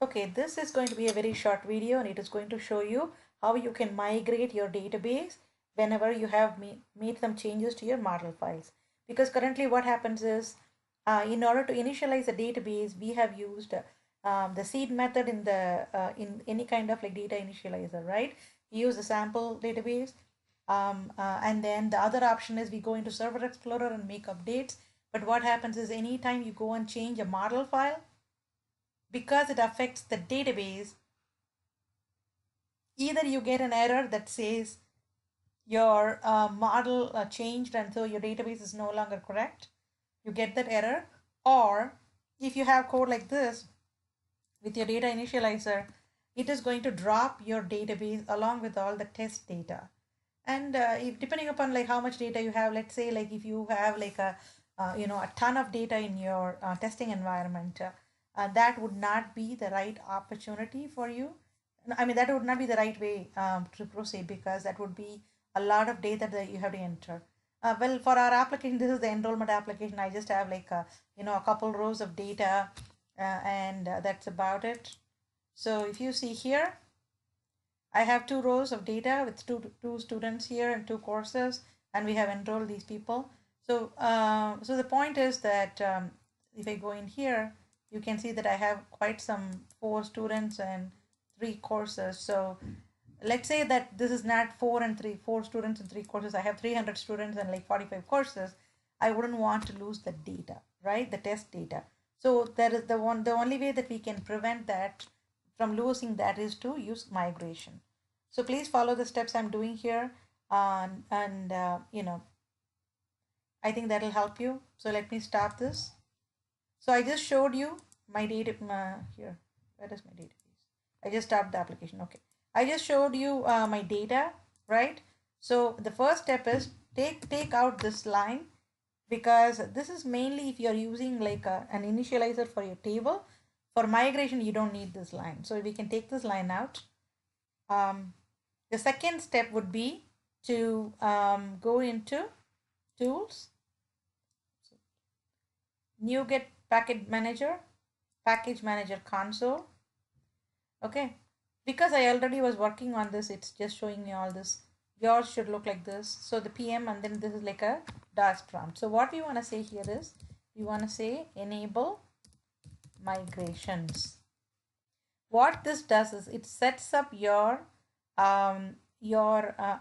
Okay, this is going to be a very short video and it is going to show you how you can migrate your database whenever you have made some changes to your model files. Because currently what happens is in order to initialize a database, we have used the seed method in any kind of like data initializer, right? We use the sample database and then the other option is we go into Server Explorer and make updates. But what happens is anytime you go and change a model file, because it affects the database, either you get an error that says your model changed and so your database is no longer correct. You get that error. Or if you have code like this with your data initializer, it is going to drop your database along with all the test data. And if, depending upon like how much data you have, let's say like if you have like a ton of data in your testing environment, that would not be the right opportunity for you. I mean, that would not be the right way to proceed, because that would be a lot of data that you have to enter. Well, for our application, this is the enrollment application. I just have like a couple rows of data, and that's about it. So if you see here, I have 2 rows of data with two students here and 2 courses, and we have enrolled these people. So the point is that if I go in here, you can see that I have quite some 4 students and 3 courses. So let's say that this is not 4 students and 3 courses. I have 300 students and like 45 courses. I wouldn't want to lose the data, right? The test data. So that is the only way that we can prevent that from losing that is to use migration. So please follow the steps I'm doing here, and I think that'll help you. So let me stop this. So I just showed you my data here. Where is my database? I just stopped the application. Okay. I just showed you my data, right? So the first step is take out this line, because this is mainly if you're using like an initializer for your table. For migration, you don't need this line. So we can take this line out. The second step would be to go into tools, NuGet package manager console. Okay, because I already was working on this, it's just showing me all this. Yours should look like this. So the PM, and then this is like a DOS prompt. So what we want to say here is we want to say enable migrations. What this does is it sets up your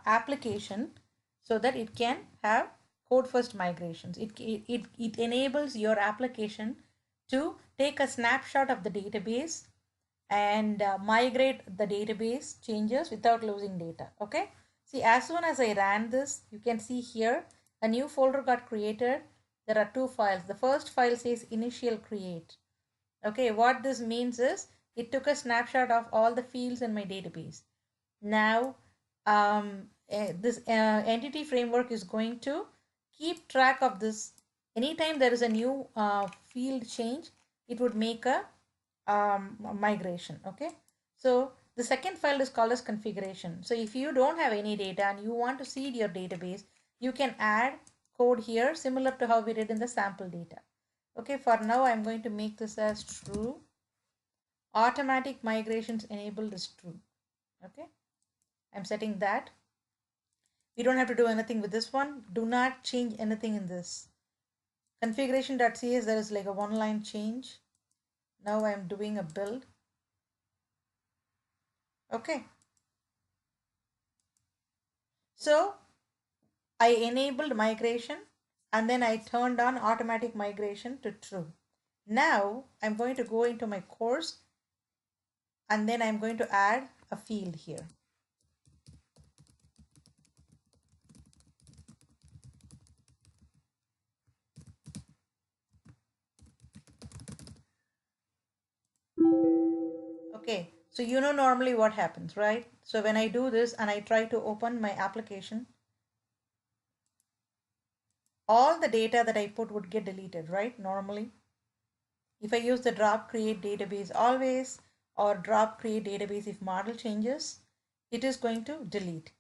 application so that it can have code first migrations. It enables your application to take a snapshot of the database and migrate the database changes without losing data. Okay, see, as soon as I ran this, you can see here a new folder got created. There are 2 files. The first file says initial create. Okay, what this means is it took a snapshot of all the fields in my database. Now this entity framework is going to keep track of this. Anytime there is a new field change, it would make a migration. Okay, so the second file is called as configuration. So if you don't have any data and you want to seed your database, you can add code here similar to how we did in the sample data. Okay, for now I'm going to make this as true. Automatic migrations enabled is true. Okay, I'm setting that. We don't have to do anything with this one. Do not change anything in this. Configuration.cs, there is like a 1-line change. Now I'm doing a build. Okay, so I enabled migration and then I turned on automatic migration to true. Now I'm going to go into my course and then I'm going to add a field here. Okay, so you know normally what happens, right? So when I do this and I try to open my application, all the data that I put would get deleted, right? Normally, if I use the drop create database always or drop create database if model changes, it is going to delete.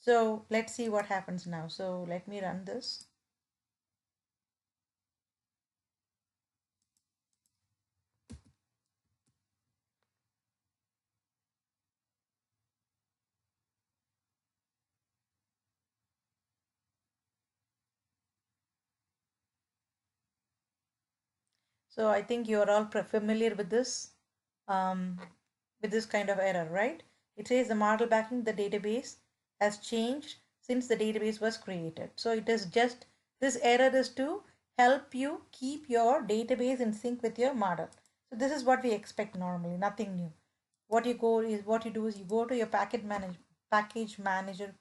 So let's see what happens now. So let me run this. So I think you're all familiar with this kind of error, right? It says the model backing the database has changed since the database was created. So it is just, this error is to help you keep your database in sync with your model. So this is what we expect normally, nothing new. What you do is you go to your package manager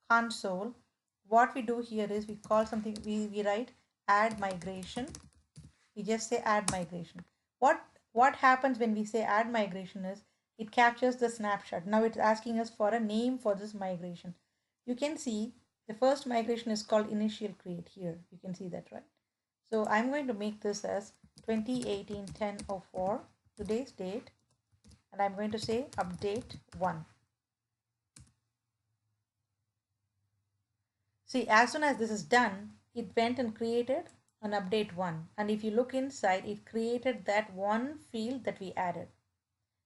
console. What we do here is we call something, we write add migration. We just say add migration. What happens when we say add migration is it captures the snapshot. Now it's asking us for a name for this migration. You can see the first migration is called initial create. Here you can see that, right? So I'm going to make this as 2018-10/04 today's date, and I'm going to say update 1. See, as soon as this is done, it went and created an update 1, and if you look inside, it created that one field that we added.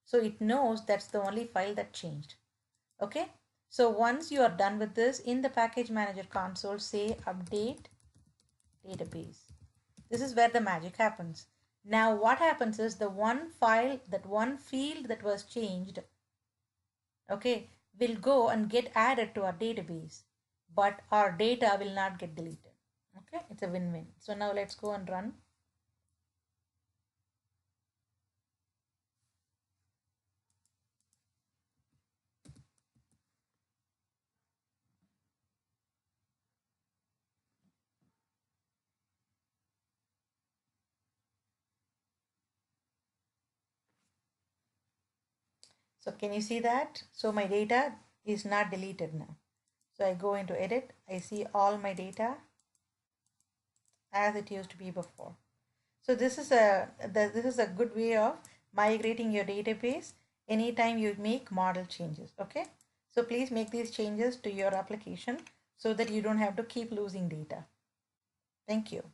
So it knows that's the only file that changed. Okay, so once you are done with this, in the package manager console, say update database. This is where the magic happens. Now what happens is the one file, that one field that was changed, okay, will go and get added to our database, but our data will not get deleted. Okay, it's a win-win. So now let's go and run. So can you see that? So my data is not deleted now. So I go into edit, I see all my data as it used to be before. So this is a good way of migrating your database anytime you make model changes. Okay, so please make these changes to your application so that you don't have to keep losing data. Thank you.